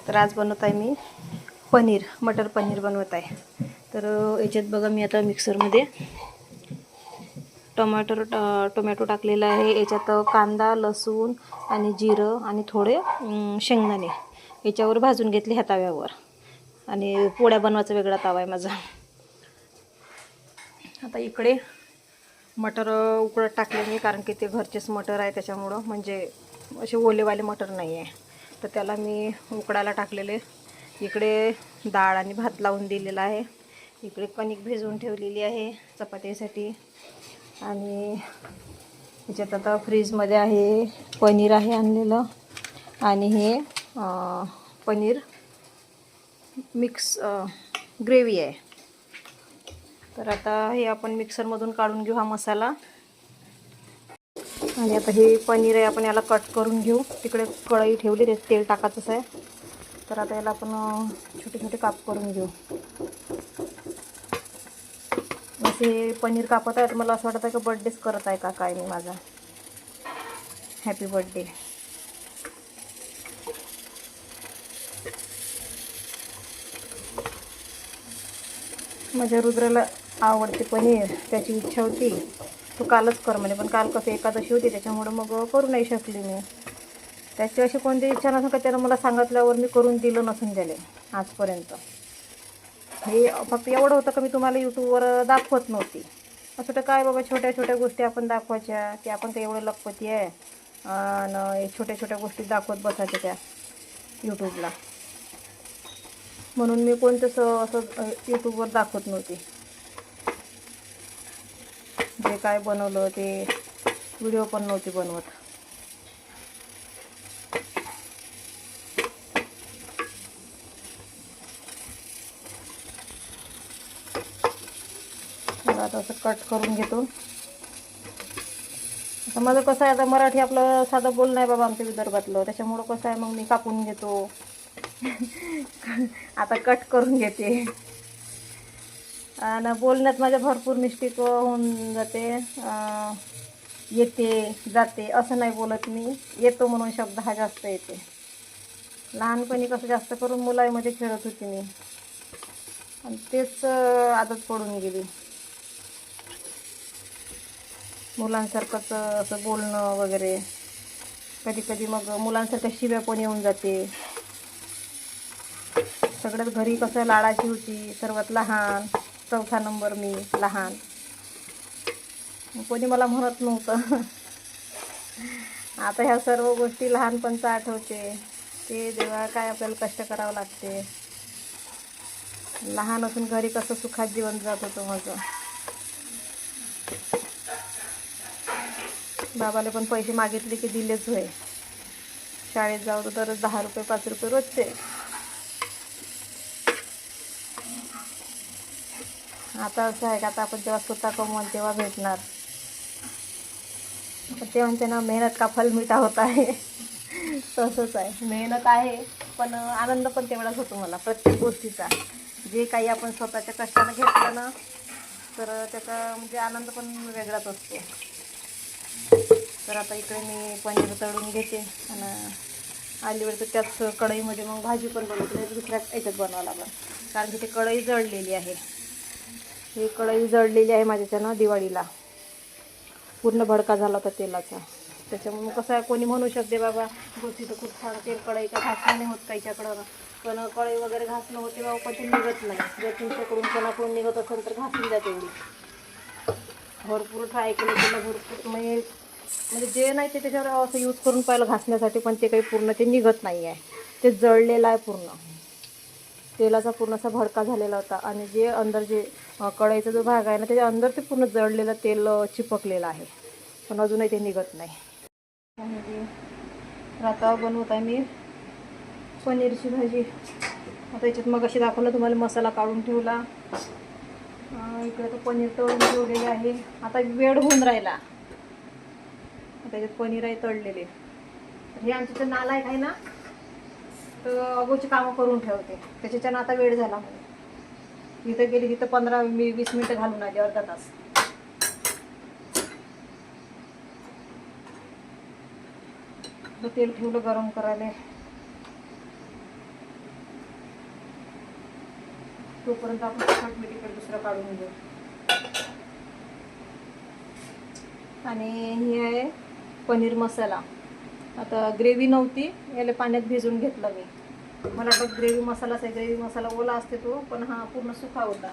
तर आज बनवत आहे मी पनीर, मटर पनीर बनवत आहे. तर याच्यात बघा मी आता मिक्सरमध्ये टोमॅटो टाकलेला आहे. याच्यात कांदा, लसूण आणि जिरं आणि थोडे शेंगदाणे याच्यावर भाजून घेतले ह्या तव्यावर. आणि पोळ्या बनवायचा वेगळा तवा आहे माझा. आता इकडे मटर उकडत टाकले मी, कारण की ते घरचेच मटर आहे त्याच्यामुळं, म्हणजे असे ओलेवाले मटर नाही आहे. तर त्याला मी उकडायला टाकलेले. इकडे डाळ आणि भात लावून दिलेला आहे. इकडे कणिक भिजवून ठेवलेली आहे चपातीसाठी. आणि ह्याच्यात आता फ्रीजमध्ये आहे पनीर आहे आणलेलं. आणि हे पनीर मिक्स ग्रेव्ही आहे. तर आता हे आपण मिक्सरमधून काढून घेऊ हा मसाला. आणि आता हे पनीर आहे, आपण याला कट करून घेऊ. तिकडे कढई ठेवली, ते तेल टाकायचंच आहे. तर आता याला आपण छोटे छोटे काप करून घेऊ. असे पनीर कापत आहे तर मला असं वाटत आहे की बर्थडेच करत आहे का काय मी माझा. Happy birthday. माझ्या रुद्राला आवडते पनीर, त्याची इच्छा होती. तो कालच कर म्हणे, पण काल कसं एकादशी होती त्याच्यामुळं मग करू नाही शकली मी. त्याची अशी कोणती इच्छा नसून का त्यानं मला सांगितल्यावर मी करून दिलं नसून त्याले आजपर्यंत. हे फक्त एवढं होतं का मी तुम्हाला यूट्यूबवर दाखवत नव्हती. असं तर काय बाबा, छोट्या छोट्या गोष्टी आपण दाखवायच्या, की आपण काही एवढं लखपती आहे आणि छोट्या छोट्या गोष्टी दाखवत बसायच्या त्या यूट्यूबला. म्हणून मी कोणतंच असं यूट्यूबवर दाखवत नव्हती. जे काय बनवलं ते व्हिडिओ पण नव्हती बनवत. मला आता असं कट करून घेतो. आता माझं कसं आहे, आता मराठी आपलं साधं बोलणं आहे बाबा आमच्या विदर्भातलं, त्याच्यामुळं कसं आहे मग मी कापून घेतो. आता कट करून घेते. आणि बोलण्यात माझ्या भरपूर मिस्टेक होऊन जाते. येते जाते असं नाही बोलत मी, येतो म्हणून शब्द हा जास्त येते. लहानपणी कसं जास्त करून मुलांमध्ये खेळत होती मी, आणि तेच आदत पडून गेली. मुलांसारखंच असं बोलणं वगैरे. कधी कधी मग मुलांसारख्या शिव्या पण येऊन जाते. सगळ्यात घरी कसं लाडाची होती, सर्वात लहान, 4था नंबर मी लहान. कोणी मला म्हणत नव्हतं. आता ह्या सर्व गोष्टी लहानपणचं आठवते. ते जेव्हा काय आपल्याला कष्ट करावं लागते. लहान असून घरी कसं सुखात जीवन जात होतं माझं. बाबाला पण पैसे मागितले की दिलेच होय. शाळेत जाऊ तर 10 रुपये 5 रुपये रोजचे. आता असं आहे का, आता आपण जेव्हा स्वतः कमवून तेव्हा भेटणार. ते म्हणते ना, मेहनत का फल मिठा होता आहे. तसंच आहे, मेहनत आहे पण आनंद पण तेवढाच होतो मला प्रत्येक गोष्टीचा. जे काही आपण स्वतःच्या कष्टानं घेतलं ना, तर त्याचा म्हणजे आनंद पण वेगळाच असतो. तर आता इकडे मी पनीर तळून घेते आणि आलीवर तर त्याच कढईमध्ये मग भाजी पण बनवते. दुसऱ्या याच्यात बनवावं लागलं, कारण की ते कढई जळलेली आहे. ही कढई जळलेली आहे माझ्याच्यानं दिवाळीला. पूर्ण भडका झाला होता तेलाचा. त्याच्यामुळे कसं आहे, कोणी म्हणू शकते बाबा गोष्टी तर खूप छान, तेल कढईचा घासणं नाही होत काहीच्याकडं, पण कढई वगैरे घासणं होते बाबा, पण ती निघत नाही. जर तुमच्याकडून कोणाकडून निघत असेल तर घासून द्या तेवढी. भरपूर ट्राय केलं त्याला, भरपूर म्हणजे जे नाही ते त्याच्यावर असं यूज करून पाहिलं घासण्यासाठी, पण ते काही पूर्ण ते निघत नाही आहे. ते जळलेलं आहे पूर्ण. तेलाचा पूर्ण असा भडका झालेला होता. आणि जे अंदर जे कढईचा जो भाग आहे ना, त्याच्या अंदर ते पूर्ण जळलेलं तेल चिपकलेलं आहे, पण अजूनही ते निघत नाही. आता बनवत आहे मी पनीरची भाजी. आता याच्यात मग अशी दाखवलं तुम्हाला, मसाला काढून ठेवला. इकडे तर पनीर तळून ठेवलेले आहे. आता वेळ होऊन राहिला. त्याच्यात पनीर आहे तळलेले. हे आमच्या तर नालायक आहे ना, तर अगोची कामं करून ठेवते. त्याच्याच्यानं आता वेळ झाला म्हणून इथं गेली, तिथं 15-20 मिनटं घालून आली, अर्धा तास. तेल ठेवलं गरम करायला. तोपर्यंत आपण तिखट मीठ इकडे दुसरं काढून घेऊ. आणि हे आहे पनीर मसाला. आता ग्रेव्ही नव्हती, याला पाण्यात भिजवून घेतलं मी. मला वाटतं ग्रेव्ही मसालाच आहे. ग्रेव्ही मसाला ओला असते तो, पण हा पूर्ण सुका होता.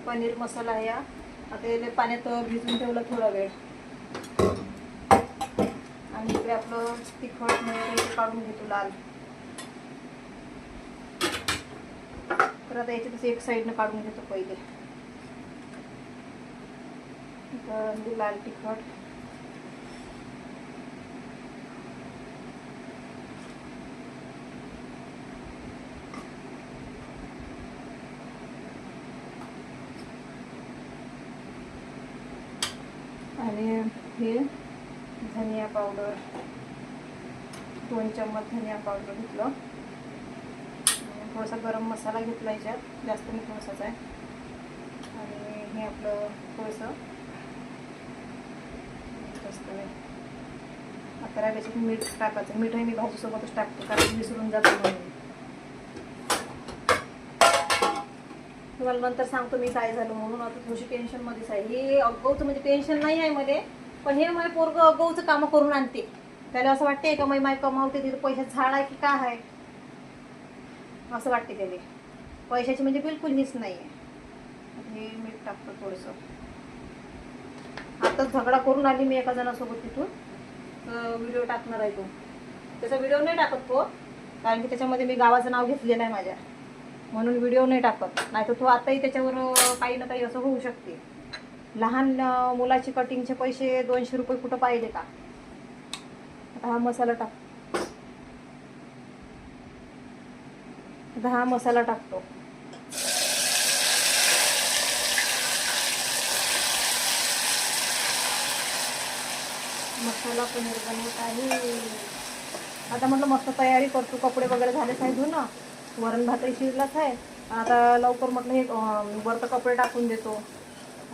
पनीर मसाला या आता याला पाण्यात भिजून ठेवलं थोडा वेळ. आणि इकडे आपलं तिखट मीठ काढून घेतो लाल. तर आता याच्यातच एक साईडनं काढून घेतो पहिले. लाल तिखट, आणि हे धनिया पावडर, 2 चम्मच धनिया पावडर घेतलं. थोडासा गरम मसाला घेतला याच्यात, जास्त मी थोडासाच आहे. आणि हे आपलं थोडंसं जास्त नाही. आता याच्यात मीठ टाकायचं. मीठही मी भाजीसोबतच टाकतो कारण विसरून जातो म्हणून. तुम्हाला नंतर सांगतो मी काय झालं म्हणून. आता थोडीशी टेन्शनमध्येच आहे. हे अगाऊचं म्हणजे टेन्शन नाही आहे मध्ये, पण हे माझं पोरगं अगाऊचं कामं करून आणते. त्याला असं वाटते का माय कमावते तिथं पैशाचं झाड आहे की काय आहे, असं वाटते त्याला. पैशाची म्हणजे बिलकुल हीच नाही आहे. हे मीठ टाकतो थोडंसं. आताच झगडा करून आली मी एका जणासोबत तिथून. व्हिडिओ टाकणार आहे तो. त्याचा व्हिडिओ नाही टाकत तो, कारण की त्याच्यामध्ये मी गावाचं नाव घेतलेलं आहे माझ्या, म्हणून व्हिडिओ नाही टाकत. नाही तर तो आताही त्याच्यावर काही ना काही असं होऊ शकते. लहान मुलाची कटिंगचे पैसे 200 रुपये कुठं पाहिले का. आता हा मसाला टाक. आता हा मसाला टाकतो. मसाला पनीर बनवत आहे. आता म्हटलं मस्त तयारी करतो. कपडे वगैरे झालेच आहे धुणं, वरण भातही शिजलाच आहे. आता लवकर म्हटलं हे वरतं कपडे टाकून देतो.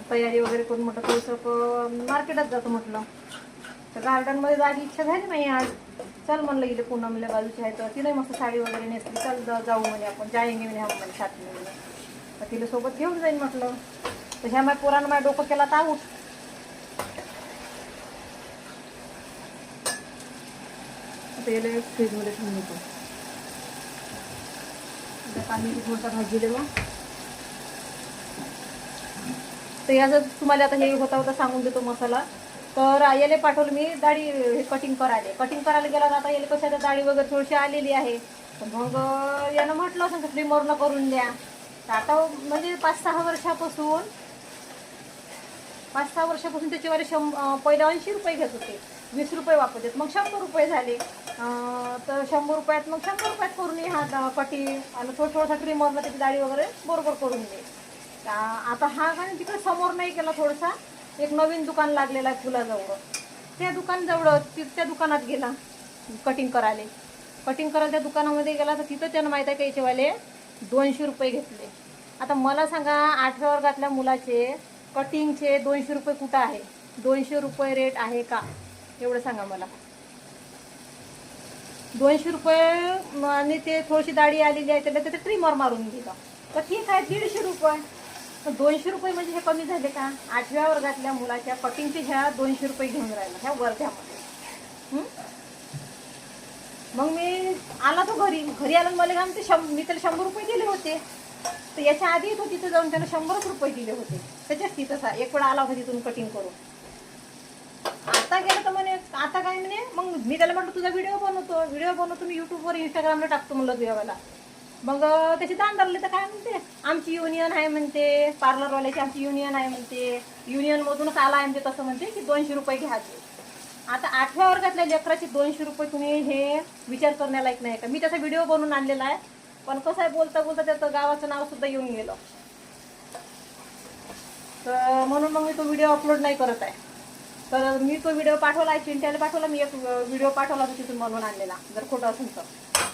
तयारी वगैरे करून म्हटलं थोडंसं मार्केटात जातो म्हटलं. तर गार्डनमध्ये जायची इच्छा झाली नाही आज. चल म्हणलं इथे पूनमल्या बाजूची आहे तर तिने मस्त साडी वगैरे नेसली. चल जाऊ म्हणजे आपण जायंगे म्हणजे हम म्हणजे साथ में. तर तिला सोबत घेऊन जाईन म्हटलं. तर ह्या माझ्या पोरानं माझ्या डोकं केला तर आऊट. आता याला फ्रीजमध्ये ठेवून देतो. पाणी थोडंसं भाजी मग. तर याचं तुम्हाला आता हे होता सांगून देतो मसाला. तर याला पाठवलं मी दाढी हे कटिंग करायला गेला. आता याला कशा दाढी वगैरे थोडीशी आलेली आहे. तर मग यानं म्हटलं असं का ट्रिमरनं करून द्या. तर आता म्हणजे 5-6 वर्षापासून त्याच्यावर पहिले 80 रुपये घेत होते. 20 रुपये वापरतात, मग 100 रुपये झाले. तर 100 रुपयात मग 100 रुपयात करून ये हा कटिंग. आणि थोडासा ट्रिमरनं त्याची दाढी वगैरे बरोबर करून दे. आता हा काय तिकडे समोर नाही केला. थोडासा एक नवीन दुकान लागलेलं आहे फुलाजवळ. त्या दुकानात गेला कटिंग करायला. त्या दुकानामध्ये गेला तर तिथं त्यानं माहीत आहे का याचेवाले 200 रुपये घेतले. आता मला सांगा 8व्या वर्गातल्या मुलाचे कटिंगचे 200 रुपये कुठं आहे. 200 रुपये रेट आहे का एवढं सांगा मला. 200 रुपये आणि ते थोडीशी दाढी आलेली आहे त्याला ते ट्रिमर मारून दिलं. तर ठीक आहे 150 रुपये. 200 रुपये म्हणजे हे कमी झाले का. 8व्या वर्गातल्या मुलाच्या कटिंगचे ह्या 200 रुपये घेऊन राहिला ह्या वर्ध्यामध्ये. मग मी आला तो घरी आला मला मी त्याला 100 रुपये दिले होते. तर याच्या आधी तो तिथं जाऊन त्याला 100 रुपये दिले होते. त्याच्याच तिथं एक वेळा आला होता तिथून कटिंग करून. आता गेलं तर म्हणे आता काय म्हणे. मग मी त्याला म्हटलं तुझा व्हिडिओ बनवतो मी युट्यूबवर इंस्टाग्रामला टाकतो म्हणलं तुझ्यावाला. मग त्याचे दान धरले तर काय म्हणते आमची युनियन आहे म्हणते, पार्लरवाल्याची आमची युनियन आहे म्हणते, युनियनमधूनच आला आहे म्हणते. तसं म्हणते की 200 रुपये घ्यायचे. आता 8व्या वर्गातल्या लेकराचे 200 रुपये तुम्ही हे विचार करण्यालायक नाही का. मी त्याचा व्हिडिओ बनवून आणलेला आहे, पण कसं आहे बोलता त्याचं गावाचं नाव सुद्धा येऊन गेलं. तर म्हणून मग मी तो व्हिडिओ अपलोड नाही करत आहे. तर मी तो व्हिडिओ पाठवला आहे, चिंट्याला पाठवला. मी एक व्हिडिओ पाठवला होता तिथून बनवून आणलेला. जर खोटं असेल तर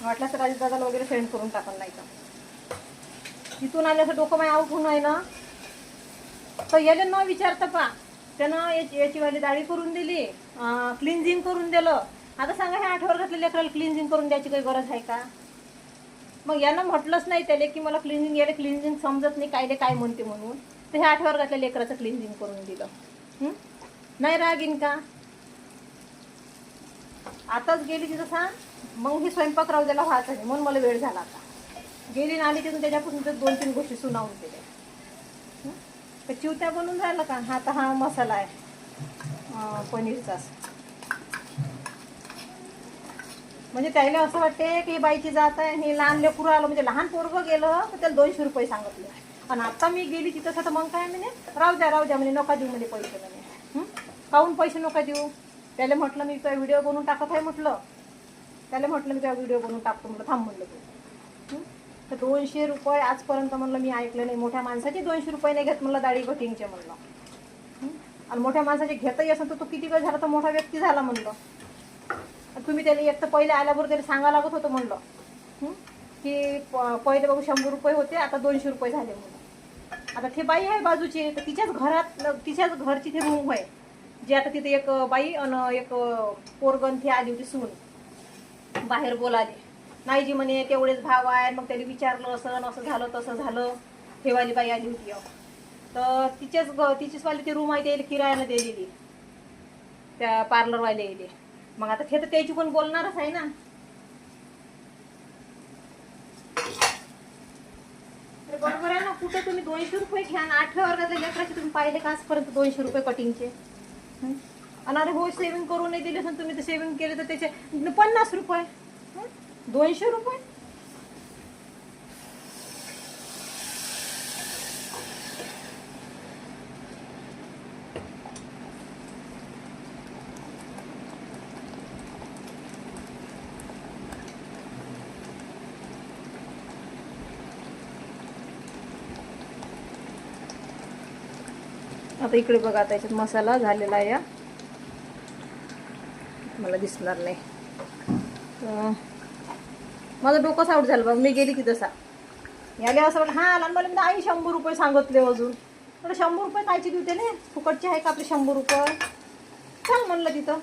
वाटलं तर राजू दादाला वगैरे सेंड करून टाकून. नाही तर तिथून आल्याचं डोकं माझ्या आऊट होऊन आहे ना. तर याला न विचारता पा त्यानं याचीवाली दाढी करून दिली, क्लिन्झिंग करून दिलं, आता सांगा, ह्या 8 वर्गातल्या लेकराला क्लिन्झिंग करून द्यायची काही गरज आहे का? मग यानं म्हटलंच नाही त्याला की मला क्लिन्झिंग समजत नाही, कायले काय म्हणते म्हणून, तर ह्या 8 वर्गातल्या लेकराचं क्लिन्झिंग करून दिलं. नाही रागीन का? आताच गेली तिथं सांग, मग ही स्वयंपाक राहू द्यायला व्हायचं नाही म्हणून मला वेळ झाला. आता गेली ना, आली तिथून त्याच्यापासून तर 2-3 गोष्टी सुनावून केल्या. तर चिवत्या बनवून राहिलं का? हा, तर हा मसाला आहे पनीरचा. म्हणजे त्याला असं वाटते की बाईची जात आहे, हे लहान लेकरू आलं म्हणजे लहान पोरगं गेलं तर त्याला 200 रुपये सांगितले. आणि आता मी गेली तिथं तर मग काय म्हणे, राहू द्या म्हणे, नका देऊ म्हणे पैसे म्हणे. काहून पैसे नका देऊ? त्याला म्हटलं मी तुझा व्हिडिओ बनवून टाकत आहे म्हटलं. त्याला म्हटलं मी तुझा व्हिडिओ बनवून टाकतो म्हटलं, थांब म्हणलं तू. तर 200 रुपये आजपर्यंत म्हणलं मी ऐकलं नाही. मोठ्या माणसाचे 200 रुपये नाही घेत म्हणलं, दाढी कटिंगचे म्हणलं. आणि मोठ्या माणसाचे घेतही असं तर तो किती वेळ झाला तर मोठा व्यक्ती झाला म्हणलं. तुम्ही त्याला एक तर पहिले आल्याबरोबर त्याला सांगा लागत होतं म्हणलं की पहिले बघू 100 रुपये होते, आता 200 रुपये झाले म्हणलं. आता ते बाई आहे बाजूची, तर तिच्याच घरची ते रूम आहे, जे आता तिथे एक बाई आणि एक पोरगण ती आली होती सून, बाहेर बोलाली. नाही जी म्हणे तेवढेच भाव आहे. मग त्याला विचारलं, असं झालं तसं झालं. ठेवाली बाई आली होती. तर तिचीच वाली ती रूम आहे, त्याला किरायानं दिलेली त्या पार्लरवाले येईल. मग आता ते तर त्याची पण बोलणारच आहे ना. बरोबर आहे ना. कुठं तुम्ही 200 रुपये घ्या ना, 8व्या वर्गातल्या लेकराचे तुम्ही पाहिले का आजपर्यंत 200 रुपये कटिंगचे? आणि अरे हो, सेव्हिंग करून नाही दिले पण तुम्ही तर सेव्हिंग केले तर त्याचे 50 रुपये, 200 रुपये. आता इकडे बघा, आता याच्यात मसाला झालेला आहे. मला दिसणार नाही. माझं डोकंच आउट झालं बघ. मी गेली की तसा याले असं वाटलं, हा लहान मला आई 100 रुपये सांगितले अजून. मला 100 रुपये कायची देऊ त्याने? फुकटचे आहे का आपले 100 रुपये? सांग म्हणलं तिथं.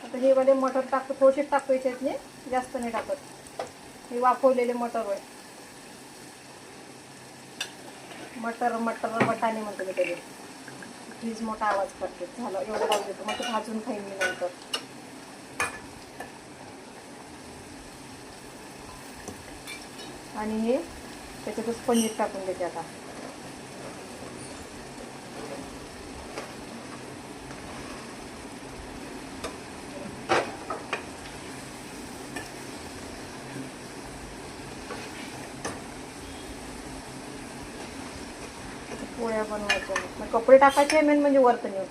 आता हे वाले मटर टाकतो, थोडेसे टाकतो याच्यातले, जास्त नाही टाकत. हे वाफवलेले मटर आहे. मटर वटाणे म्हणतो मी त्याला. प्लीज मोठा आवाज करते. झालं एवढं लावून देतो, मग भाजून खाईन मी नंतर. आणि हे त्याच्यातच पनीर टाकून देते आता. पोळ्या बनवायच्या, मग कपडे टाकायचे मेन म्हणजे वरतून येऊन.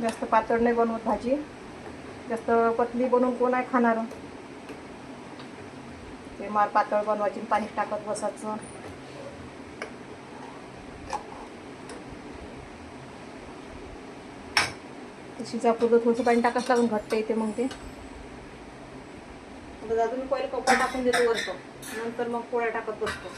जास्त पातळ नाही बनवत भाजी, जास्त पतली बनवून कोण आहे खाणार. ते मार पातळ बनवायची, पाणी टाकत बसायचं. शिजापुरतं थोडंसं पाणी टाकायचं लागून घट्ट येते मग ते. आता मी पहिले कपडा टाकून देतो वरतो, नंतर मग पोळ्या टाकत बसतो.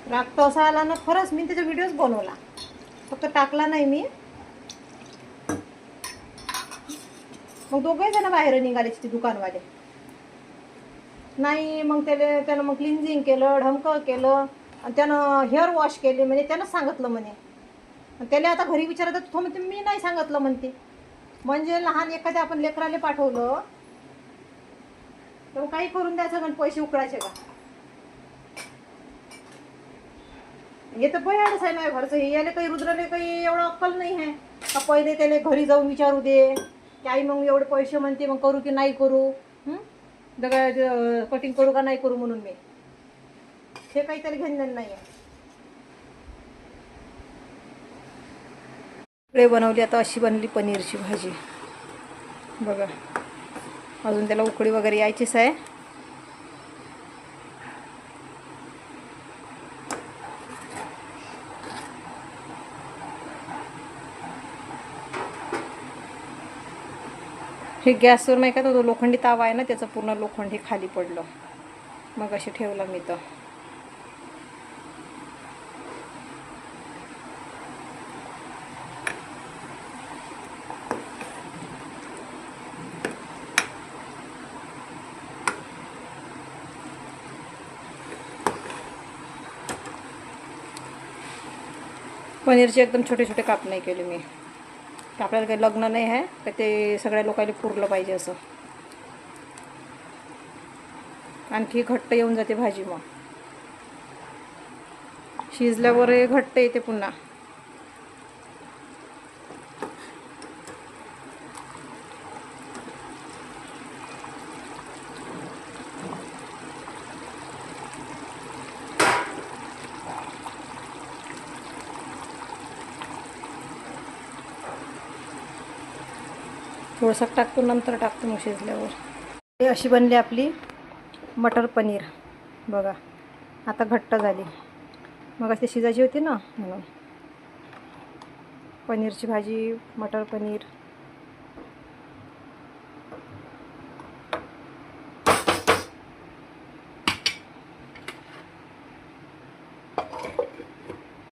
राग तर असा आला ना खरंच, मी त्याचा व्हिडिओच बनवला, फक्त टाकला नाही मी. मग दोघंही जण बाहेर निघाले ते दुकानवाले. नाही मग त्यानं मग क्लिन्झिंग केलं, ढमकं केलं, आणि त्यानं हेअर वॉश केले म्हणे. त्यानं सांगितलं म्हणे. त्याला आता घरी विचारत तो म्हणते मी नाही सांगितलं म्हणते. म्हणजे लहान एखाद्या आपण लेकराला पाठवलं तर काही करून द्यायचं पण पैसे उकळायचे का? हे तर भयाडच आहे माझ्या घरचं. हे याला काही रुद्राला काही एवढं अक्कल नाही आहे का पहिले त्याला घरी जाऊन विचारू दे की आई मग एवढे पैसे म्हणते, मग करू की नाही करू, कटिंग करू का नाही करू म्हणून. मी हे काही त्याला घेणं नाही आहे. इकडे बनवली आता अशी बनली पनीरची भाजी बघा. अजून त्याला उकळी वगैरे यायचीच आहे. हे गॅसवर नाही का तो लोखंडी तावा आहे ना, त्याचं पूर्ण लोखंड हे खाली पडलं. मग असे ठेवलं मी तर. पनीरचे एकदम छोटे छोटे काप नाही केले मी. आपल्याला काही लग्न नाही आहे तर ते सगळ्या लोकांना पुरलं पाहिजे असं. आणखी घट्ट येऊन जाते भाजी, मग शिजल्यावर घट्ट येते पुन्हा. थोडंसं टाकतो, नंतर टाकतो मग शिजल्यावर. हे अशी बनली आपली मटर पनीर. बघा आता घट्ट झाली. मग अशी शिजायची होती ना, म्हणून. पनीरची भाजी, मटर पनीर.